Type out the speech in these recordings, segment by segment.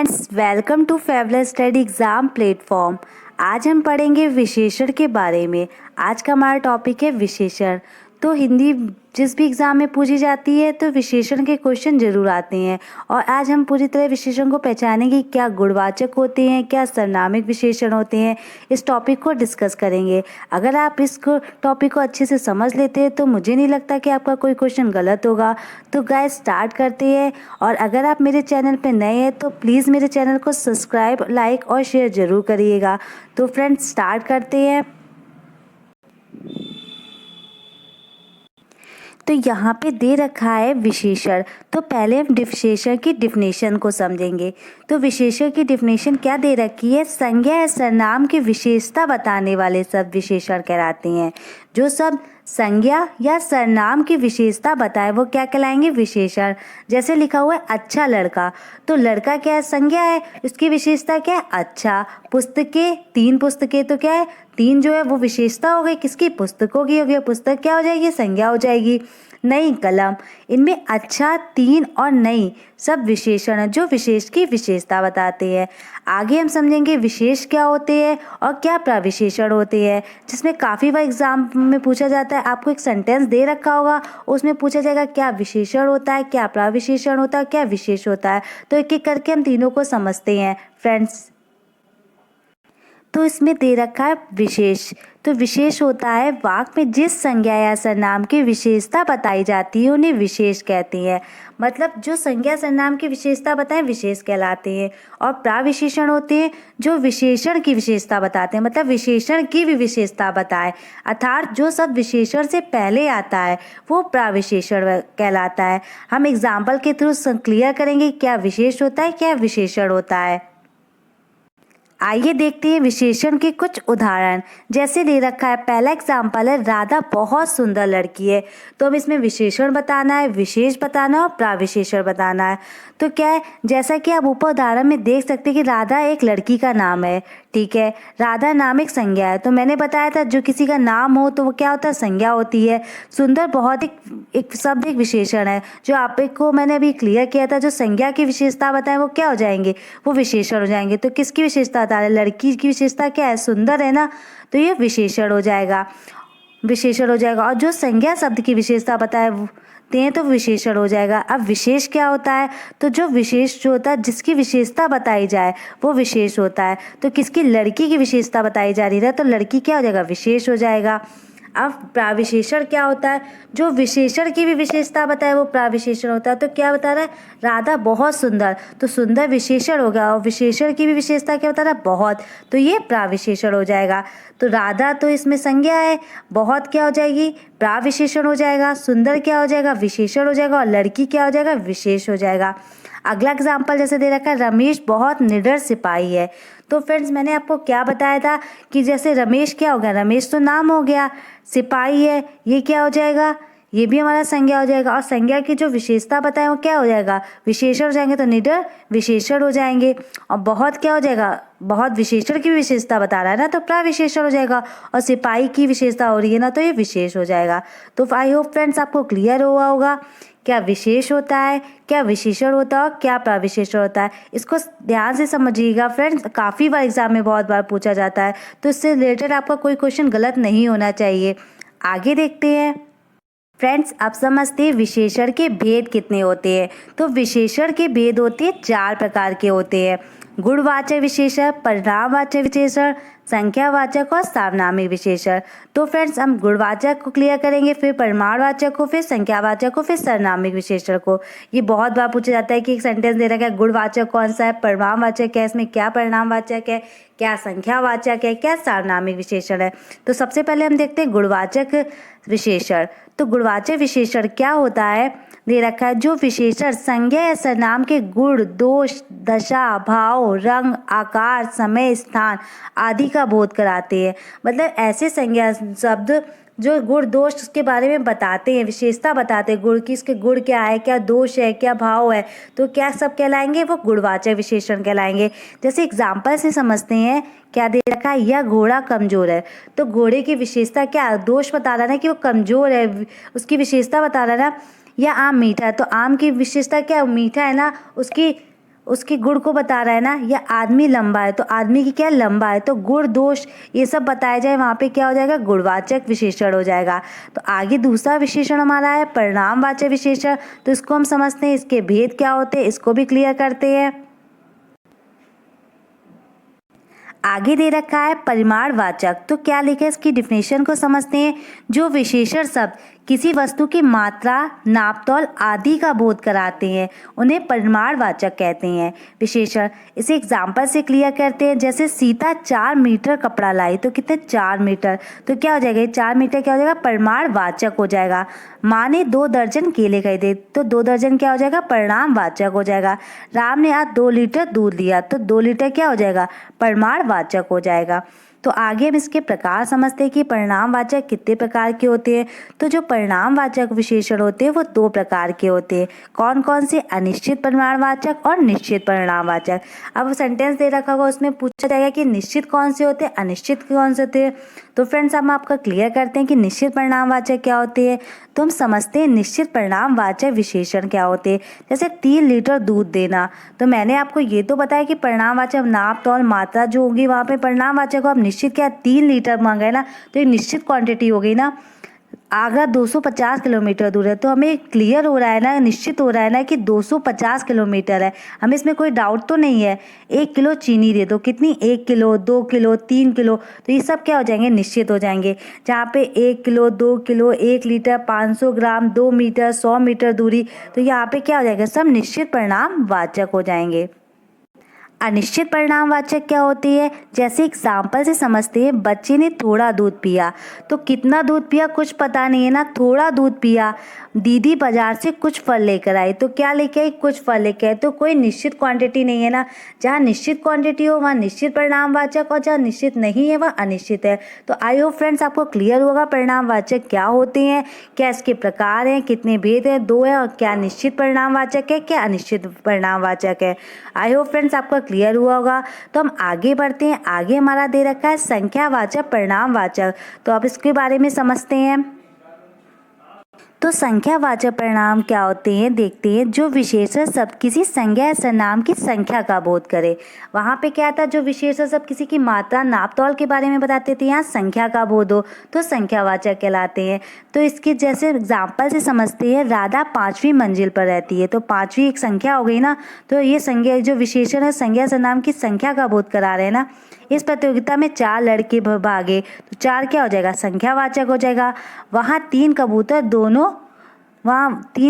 Friends, welcome to फेवलेस study exam platform. आज हम पढ़ेंगे विशेषण के बारे में। आज का हमारा टॉपिक है विशेषण। तो हिंदी जिस भी एग्ज़ाम में पूछी जाती है तो विशेषण के क्वेश्चन ज़रूर आते हैं और आज हम पूरी तरह विशेषण को पहचानेंगे। क्या गुणवाचक होते हैं, क्या सर्वनामिक विशेषण होते हैं, इस टॉपिक को डिस्कस करेंगे। अगर आप इस टॉपिक को अच्छे से समझ लेते हैं तो मुझे नहीं लगता कि आपका कोई क्वेश्चन गलत होगा। तो गाइस स्टार्ट करते हैं। और अगर आप मेरे चैनल पर नए हैं तो प्लीज़ मेरे चैनल को सब्सक्राइब, लाइक और शेयर ज़रूर करिएगा। तो फ्रेंड्स स्टार्ट करते हैं। तो यहाँ पे दे रखा है विशेषण। तो पहले हम विशेषण की डिफिनेशन को समझेंगे। तो विशेषण की डिफिनेशन क्या दे रखी है? संज्ञा या सर्वनाम की विशेषता बताने वाले शब्द विशेषण कहलाते हैं। जो शब्द संज्ञा या सर्वनाम की विशेषता बताए वो क्या कहलाएंगे? विशेषण। जैसे लिखा हुआ है अच्छा लड़का, तो लड़का क्या है? संज्ञा है, उसकी विशेषता क्या है? अच्छा। पुस्तकें, 3 पुस्तकें, तो क्या है? 3 जो है वो विशेषता हो गई किसकी? पुस्तकों की हो गई। पुस्तक क्या हो जाएगी? संज्ञा हो जाएगी। नई कलम, इनमें अच्छा, 3 और नई सब विशेषण है जो विशेष की विशेषता बताते हैं। आगे हम समझेंगे विशेष क्या होते हैं और क्या प्रविशेषण होते हैं, जिसमें काफ़ी बार एग्जाम में पूछा जाता है। आपको एक सेंटेंस दे रखा होगा, उसमें पूछा जाएगा क्या विशेषण होता है, क्या प्रविशेषण होता है, क्या विशेष होता है। तो एक एक करके हम तीनों को समझते हैं फ्रेंड्स। तो इसमें दे रखा है विशेष। तो विशेष होता है वाक्य में जिस संज्ञा या सर्वनाम की विशेषता बताई जाती है उन्हें विशेष कहते हैं। मतलब जो संज्ञा सर्वनाम की विशेषता बताएं विशेष कहलाते हैं। और प्रविशेषण होते हैं जो विशेषण की विशेषता बताते हैं, मतलब विशेषण की भी विशेषता बताए। अर्थात जो सब विशेषण से पहले आता है वो प्रविशेषण कहलाता है। हम एग्जाम्पल के थ्रू क्लियर करेंगे क्या विशेष होता है, क्या विशेषण होता है। आइए देखते हैं विशेषण के कुछ उदाहरण। जैसे दे रखा है, पहला एग्जाम्पल है राधा बहुत सुंदर लड़की है। तो अब इसमें विशेषण बताना है, विशेष बताना है और प्रविशेषण बताना है। तो क्या है, जैसा कि आप ऊपर उदाहरण में देख सकते हैं कि राधा एक लड़की का नाम है। ठीक है, राधा नाम एक संज्ञा है। तो मैंने बताया था जो किसी का नाम हो तो वो क्या होता है? संज्ञा होती है। सुंदर बहुत एक शब्द एक विशेषण है। जो आप को मैंने अभी क्लियर किया था, जो संज्ञा की विशेषता बताए वो क्या हो जाएंगे? वो विशेषण हो जाएंगे। तो किसकी विशेषता बता रहे? लड़की की विशेषता क्या है? सुंदर है ना, तो ये विशेषण हो जाएगा, विशेषण हो जाएगा। और जो संज्ञा शब्द की विशेषता बताए हैं तो विशेषण हो जाएगा। अब विशेष क्या होता है? तो जो विशेष जो होता है जिसकी विशेषता बताई जाए वो विशेष होता है। तो किसकी? लड़की की विशेषता बताई जा रही है तो लड़की क्या हो जाएगा? विशेष हो जाएगा। अब प्रविशेषण क्या होता है? जो विशेषण की भी विशेषता बताए वो प्रविशेषण होता है। तो क्या बता रहा है? राधा बहुत सुंदर, तो सुंदर विशेषण हो गया और विशेषण की भी विशेषता क्या बता रहा है? बहुत, तो ये प्रविशेषण हो जाएगा। तो राधा तो इसमें संज्ञा है, बहुत क्या हो जाएगी? प्रविशेषण हो जाएगा। सुंदर क्या हो जाएगा? विशेषण हो जाएगा। और लड़की क्या हो जाएगा? विशेष हो जाएगा। अगला एग्जाम्पल जैसे दे रखा है, रमेश बहुत निडर सिपाही है। तो फ्रेंड्स मैंने आपको क्या बताया था कि जैसे रमेश क्या हो गया? रमेश तो नाम हो गया, सिपाही है, ये क्या हो जाएगा? ये भी हमारा संज्ञा हो जाएगा। और संज्ञा की जो विशेषता बताए वो क्या हो जाएगा? विशेषण हो जाएंगे। तो निडर विशेषण हो जाएंगे। और बहुत क्या हो जाएगा? बहुत विशेषण की विशेषता बता रहा है ना, तो प्रविशेषण हो जाएगा। और सिपाही की विशेषता हो रही है ना, तो ये विशेष हो जाएगा। तो आई होप फ्रेंड्स आपको क्लियर हुआ होगा क्या विशेष होता है, क्या विशेषण होता है और क्या प्रविशेषण होता है। इसको ध्यान से समझिएगा फ्रेंड्स, काफ़ी बार एग्जाम में बहुत बार पूछा जाता है, तो इससे रिलेटेड आपका कोई क्वेश्चन गलत नहीं होना चाहिए। आगे देखते हैं फ्रेंड्स। अब समझते हैं विशेषण के भेद कितने होते हैं। तो विशेषण के भेद होते हैं 4 प्रकार के होते हैं। गुणवाचक विशेषण, परिणामवाचक विशेषण, संख्यावाचक और सार्वनामिक विशेषण। तो फ्रेंड्स हम गुणवाचक को क्लियर करेंगे, फिर परिमाणवाचक को, फिर संख्यावाचक को, फिर सार्वनामिक विशेषण को। ये बहुत बार पूछा जाता है कि एक सेंटेंस दे रखा है गुणवाचक कौन सा है, परिमाणवाचक है, इसमें क्या परिणामवाचक है, क्या संख्यावाचक है, क्या सार्वनामिक विशेषण है। तो सबसे पहले हम देखते हैं गुणवाचक विशेषण। तो गुणवाचक विशेषण क्या होता है? दे रखा है जो विशेषण संज्ञा या सर्वनाम के गुण, दोष, दशा, भाव, रंग, आकार, समय, स्थान आदि का बोध कराते हैं। मतलब ऐसे संज्ञा शब्द जो गुण दोष के बारे में बताते हैं, विशेषता बताते हैं, गुण की, इसके गुण क्या है, क्या दोष है, क्या भाव है, तो क्या सब कहलाएंगे? वो गुणवाचक विशेषण कहलाएंगे। जैसे एग्जाम्पल से समझते हैं, क्या दे रखा है? यह घोड़ा कमजोर है। तो घोड़े की विशेषता क्या? दोष बता रहा है कि वो कमजोर है, उसकी विशेषता बता रहा है ना। या आम मीठा है, तो आम की विशेषता क्या? मीठा है ना, उसके गुण को बता रहा है ना, या आदमी लंबा है तो आदमी की क्या लंबा है, तो गुण दोष ये सब बताया जाए, वहाँ पे क्या हो जाएगा, गुणवाचक विशेषण हो जाएगा। तो आगे दूसरा विशेषण हमारा है परिणामवाचक विशेषण। तो इसको हम समझते हैं, इसके भेद क्या होते हैं, इसको भी क्लियर करते हैं। आगे दे रखा है परिमाणवाचक। तो क्या लिखा है, इसकी डिफिनेशन को समझते हैं। जो विशेषण शब्द किसी वस्तु की मात्रा, नापतोल आदि का बोध कराते हैं उन्हें परिमाणवाचक कहते हैं विशेषण। इसे एग्जाम्पल से क्लियर करते हैं। जैसे सीता 4 मीटर कपड़ा लाई, तो कितने 4 मीटर, तो क्या हो जाएगा, 4 मीटर क्या हो जाएगा, परिमाणवाचक हो जाएगा। माँ ने 2 दर्जन केले खरीदे, तो 2 दर्जन क्या हो जाएगा, परिणामवाचक हो जाएगा। राम ने आज 2 लीटर दूध लिया, तो 2 लीटर क्या हो जाएगा, परिमाणवाचक हो जाएगा। तो आगे हम इसके प्रकार समझते हैं कि परिणामवाचक कितने प्रकार के होते हैं। तो जो परिणामवाचक विशेषण होते हैं वो 2 प्रकार के होते हैं। कौन कौन से, अनिश्चित परिमाणवाचक और निश्चित परिणामवाचक। अब सेंटेंस दे रखा होगा, उसमें पूछा जाएगा कि निश्चित कौन से होते हैं, अनिश्चित कौन से होते हैं। तो फ्रेंड्स हम आपका क्लियर करते हैं कि निश्चित परिणामवाचक क्या होते हैं। तो हम समझते हैं निश्चित परिणामवाचक विशेषण क्या होते हैं। जैसे 3 लीटर दूध देना, तो मैंने आपको ये तो बताया कि परिणामवाचक नाप तौल मात्रा जो होगी वहाँ पे परिणामवाचक को आप निश्चित क्या 3 लीटर मांगा है ना, तो ये निश्चित क्वांटिटी हो गई ना। आगरा 250 किलोमीटर दूर है, तो हमें क्लियर हो रहा है ना, निश्चित हो रहा है ना कि 250 किलोमीटर है, हमें इसमें कोई डाउट तो नहीं है। 1 किलो चीनी दे दो, कितनी, 1 किलो, 2 किलो, 3 किलो, तो ये सब क्या हो जाएंगे, निश्चित हो जाएंगे। जहाँ पे 1 किलो, 2 किलो, 1 लीटर, 500 ग्राम, 2 मीटर, 100 मीटर दूरी, तो यहाँ पे क्या हो जाएगा, सब निश्चित परिणामवाचक हो जाएंगे। अनिश्चित परिणामवाचक क्या होती है, जैसे एग्जाम्पल से समझते हैं। बच्चे ने थोड़ा दूध पिया, तो कितना दूध पिया कुछ पता नहीं है ना, थोड़ा दूध पिया। दीदी बाजार से कुछ फल लेकर आई, तो क्या लेके आई, कुछ फल लेके आई, तो कोई निश्चित क्वांटिटी नहीं है ना। जहाँ निश्चित क्वांटिटी हो वहाँ निश्चित परिणामवाचक, और जहाँ निश्चित नहीं है वह अनिश्चित है। तो आई होप फ्रेंड्स आपको क्लियर होगा परिणामवाचक क्या होते हैं, क्या इसके प्रकार हैं, कितने भेद हैं, 2 है, और क्या निश्चित परिणामवाचक है, क्या अनिश्चित परिणामवाचक है। आई होप फ्रेंड्स आपका क्लियर हुआ होगा। तो हम आगे बढ़ते हैं। आगे हमारा दे रखा है संख्यावाचक परिणामवाचक। तो अब इसके बारे में समझते हैं। तो संख्यावाचक परिणाम क्या होते हैं, देखते हैं। जो विशेषण शब्द किसी संज्ञा या सर्वनाम की संख्या का बोध करे। वहाँ पे क्या था, जो विशेषण शब्द किसी की मात्रा, नाप तौल के बारे में बताते थे, यहाँ संख्या का बोध हो तो संख्यावाचक कहलाते हैं। तो इसके जैसे एग्जाम्पल से समझते हैं। राधा 5वीं मंजिल पर रहती है, तो 5वीं एक संख्या हो गई ना, तो ये संज्ञा, जो विशेषण है संज्ञा सर्वनाम की संख्या का बोध करा रहे हैं ना। इस प्रतियोगिता में 4 लड़के भागे, तो 4 क्या हो जाएगा, संख्यावाचक हो जाएगा। वहाँ 3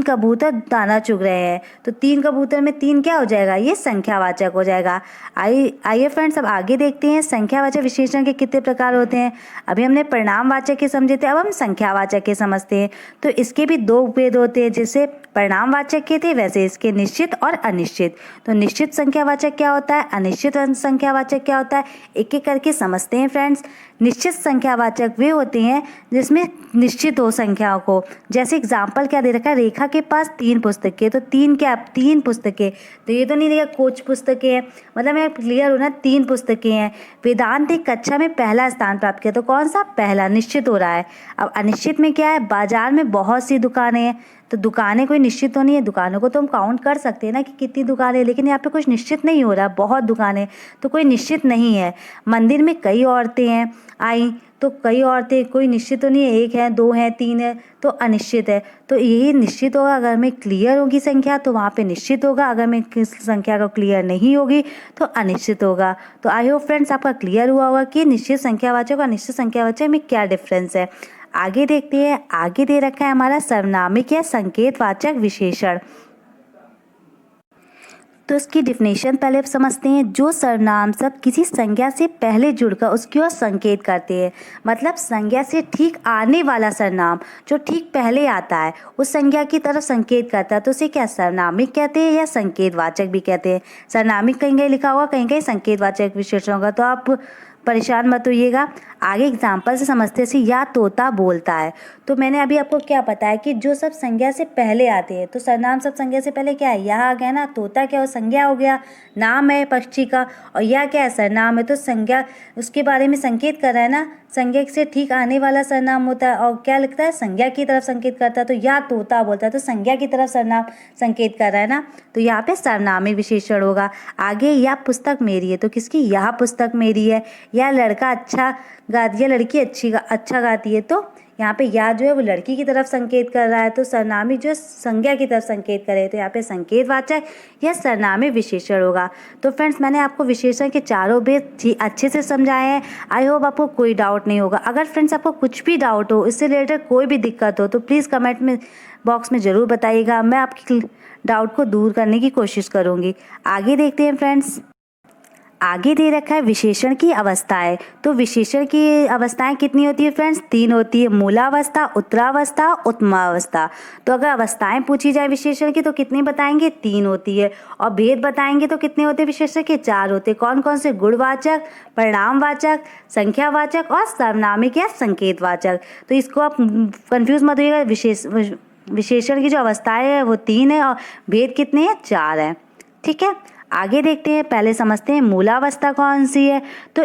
कबूतर दाना चुग रहे हैं, तो 3 कबूतर में 3 क्या हो जाएगा, ये संख्यावाचक हो जाएगा। आइए फ्रेंड्स अब आगे देखते हैं संख्यावाचक विशेषण के कितने प्रकार होते हैं। अभी हमने परिणामवाचक के समझे थे, अब हम संख्यावाचक के समझते हैं। तो इसके भी 2 भेद होते हैं, जैसे परिणामवाचक के थे वैसे इसके निश्चित और अनिश्चित। तो निश्चित संख्यावाचक क्या होता है, अनिश्चित संख्यावाचक क्या होता है, एक एक करके समझते हैं फ्रेंड्स। निश्चित संख्यावाचक वे होते हैं जिसमें निश्चित हो संख्याओं को। जैसे एग्जाम्पल क्या दे रखा है, रेखा के पास 3 पुस्तकें, तो 3 पुस्तकें, तो ये तो नहीं देखा कुछ पुस्तकें हैं, मतलब मैं क्लियर हूँ ना, 3 पुस्तकें हैं। वेदांत एक कक्षा में पहला स्थान प्राप्त किया, तो कौन सा, पहला, निश्चित हो रहा है। अब अनिश्चित में क्या है, बाजार में बहुत सी दुकानें हैं, तो दुकानें कोई निश्चित तो नहीं है, दुकानों को तो हम काउंट कर सकते हैं ना कि कितनी दुकानें, लेकिन यहाँ पे कुछ निश्चित नहीं हो रहा, बहुत दुकानें, तो कोई निश्चित नहीं है। मंदिर में कई औरतें हैं आई, तो कई औरतें, कोई निश्चित तो नहीं है, 1 है, 2 है, 3 है, तो अनिश्चित है। तो यही निश्चित होगा, अगर हमें क्लियर होगी संख्या तो वहाँ पे निश्चित होगा, अगर मैं किस संख्या को क्लियर नहीं होगी तो अनिश्चित होगा। तो आई होप फ्रेंड्स आपका क्लियर हुआ होगा कि निश्चित संख्यावाचक और अनिश्चित संख्यावाचक में क्या डिफरेंस है। आगे देखते हैं। आगे दे रखा है हमारा सर्वनामिक या संकेतवाचक विशेषण। तो इसकी डिफिनेशन पहले समझते हैं। जो सर्वनाम शब्द किसी संज्ञा से पहले जुड़कर उसकी ओर संकेत करते हैं, मतलब संज्ञा से ठीक आने वाला सर्वनाम जो ठीक पहले आता है उस संज्ञा की तरफ संकेत करता है, तो उसे क्या सर्वनामिक कहते हैं या संकेतवाचक भी कहते हैं। सर्वनामिक कहीं कहीं लिखा होगा, कहीं कहीं संकेतवाचक विशेषण होगा, तो आप परेशान मत होइएगा। आगे एग्जाम्पल से समझते हैं। या तोता बोलता है, तो मैंने अभी आपको क्या बताया कि जो सब संज्ञा से पहले आते हैं, तो सर्वनाम सब संज्ञा से पहले क्या है, यह आ गया ना, तोता क्या हो, संज्ञा हो गया, नाम है पक्षी का, और यह क्या है, सर्वनाम है, तो संज्ञा उसके बारे में संकेत कर रहा है ना, संज्ञा से ठीक आने वाला सर्वनाम होता है और क्या लिखता है, संज्ञा की तरफ संकेत करता है। तो या तोता बोलता है तो संज्ञा की तरफ सर्वनाम संकेत कर रहा है ना, तो यहाँ पे सर्वनामी विशेषण होगा। आगे यह पुस्तक मेरी है, तो किसकी, यह पुस्तक मेरी है। यह लड़का अच्छा गाती है, लड़की अच्छा गाती है, तो यहाँ पे या जो है वो लड़की की तरफ संकेत कर रहा है, तो सर्वनामी जो संज्ञा की तरफ संकेत करे, तो यहाँ पे संकेतवाचक या सर्वनामी विशेषण होगा। तो फ्रेंड्स मैंने आपको विशेषण के चारों भेद अच्छे से समझाए हैं। आई होप आपको कोई डाउट नहीं होगा। अगर फ्रेंड्स आपको कुछ भी डाउट हो, इससे रिलेटेड कोई भी दिक्कत हो, तो प्लीज़ कमेंट में बॉक्स में ज़रूर बताइएगा। मैं आपकी डाउट को दूर करने की कोशिश करूँगी। आगे देखते हैं फ्रेंड्स। आगे दे रखा है विशेषण की अवस्थाएं। तो विशेषण की अवस्थाएं कितनी होती है फ्रेंड्स, 3 होती है, मूलावस्था, उत्तरावस्था, उत्तमावस्था। तो अगर अवस्थाएं पूछी जाए विशेषण की तो कितनी बताएंगे, 3 होती है। और भेद बताएंगे तो कितने होते हैं विशेषण के, 4 होते हैं। कौन कौन से, गुणवाचक, परिणामवाचक, संख्यावाचक और सर्वनामिक या संकेतवाचक। तो इसको आप कंफ्यूज मत होइएगा। विशेषण की जो अवस्थाएं है वो 3 है और भेद कितने हैं, 4 है। ठीक है, आगे देखते हैं। पहले समझते हैं मूलावस्था कौन सी है। तो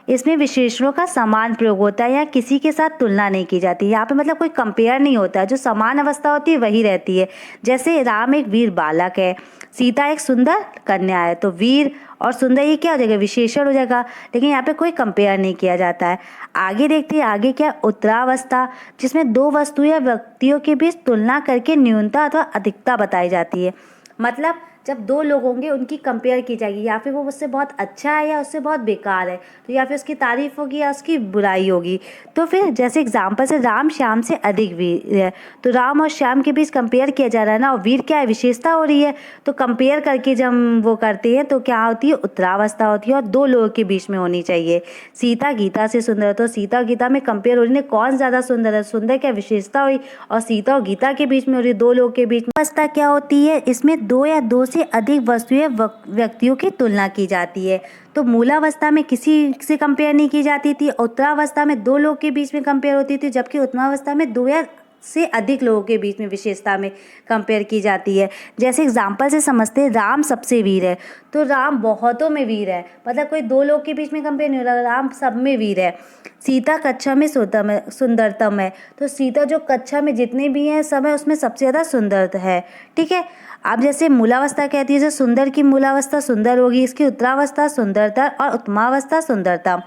इसमें विशेषणों का समान प्रयोग होता है या किसी के साथ तुलना नहीं की जाती। यहाँ पे मतलब कोई कंपेयर नहीं होता है, जो समान अवस्था होती है वही रहती है। जैसे राम एक वीर बालक है, सीता एक सुंदर कन्या है, तो वीर और सुंदर ये क्या हो जाएगा, विशेषण हो जाएगा। लेकिन यहाँ पे कोई कंपेयर नहीं किया जाता है। आगे देखते हैं, आगे क्या, उत्तरावस्था, जिसमें 2 वस्तु या व्यक्तियों के बीच तुलना करके न्यूनता अथवा अधिकता बताई जाती है। मतलब जब 2 लोग होंगे उनकी कंपेयर की जाएगी, या फिर वो उससे बहुत अच्छा है या उससे बहुत बेकार है, तो या फिर उसकी तारीफ होगी या उसकी बुराई होगी। तो फिर जैसे एग्जांपल से राम श्याम से अधिक वीर है, तो राम और श्याम के बीच कंपेयर किया जा रहा है ना, और वीर क्या है, विशेषता हो रही है। तो कंपेयर करके जब वो करते हैं तो क्या होती है, उत्तरावस्था होती है, और 2 लोगों के बीच में होनी चाहिए। सीता गीता से सुंदर है, तो सीता और गीता में कंपेयर हो रही है, कौन ज़्यादा सुंदर है, सुंदर क्या विशेषता हुई, और सीता और गीता के बीच में हो रही है, 2 लोगों के बीच में। अवस्था क्या होती है, इसमें 2 या 2 से अधिक वस्तुएं व्यक्तियों की तुलना की जाती है। तो मूलावस्था में किसी से कंपेयर नहीं की जाती थी, उत्तरावस्था में 2 लोग के बीच में कंपेयर होती थी, जबकि उत्तमावस्था में 2 या से अधिक लोगों के बीच में विशेषता में कंपेयर की जाती है। जैसे एग्जाम्पल से समझते हैं, राम सबसे वीर है, तो राम बहुतों में वीर है, मतलब कोई 2 लोग के बीच में कंपेयर नहीं हो रहा, राम सब में वीर है। सीता कक्षा में सुंदरतम है, तो सीता जो कक्षा में जितने भी हैं सब है उसमें सबसे ज़्यादा सुंदर है। ठीक है, अब जैसे मूलावस्था कहती है, जो सुंदर की मूलावस्था सुंदर होगी, इसकी उत्तरावस्था सुंदरतर और उत्तमावस्था सुंदरतम,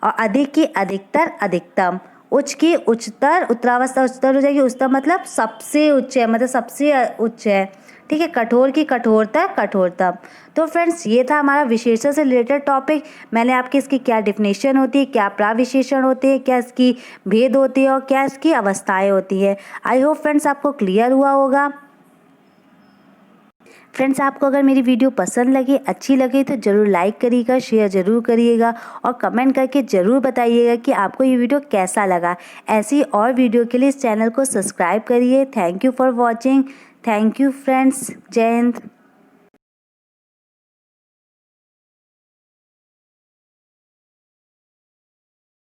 और अधिक की अधिकतर अधिकतम, उच्च की उच्चतर, उत्तरावस्था उच्चतर हो जाएगी, उच्चतर मतलब सबसे उच्च है, मतलब सबसे उच्च है। ठीक है, कठोर की कठोरतर कठोरतम। तो फ्रेंड्स ये था हमारा विशेषण से रिलेटेड टॉपिक। मैंने आपकी इसकी क्या डिफिनेशन होती है, क्या प्राविशेषण होते हैं, क्या इसकी भेद होती है और क्या इसकी अवस्थाएं होती है। आई होप फ्रेंड्स आपको क्लियर हुआ होगा। फ्रेंड्स आपको अगर मेरी वीडियो पसंद लगे, अच्छी लगे, तो ज़रूर लाइक करिएगा, शेयर ज़रूर करिएगा और कमेंट करके ज़रूर बताइएगा कि आपको ये वीडियो कैसा लगा। ऐसी और वीडियो के लिए इस चैनल को सब्सक्राइब करिए। Thank you for watching. Thank you friends. जय हिंद।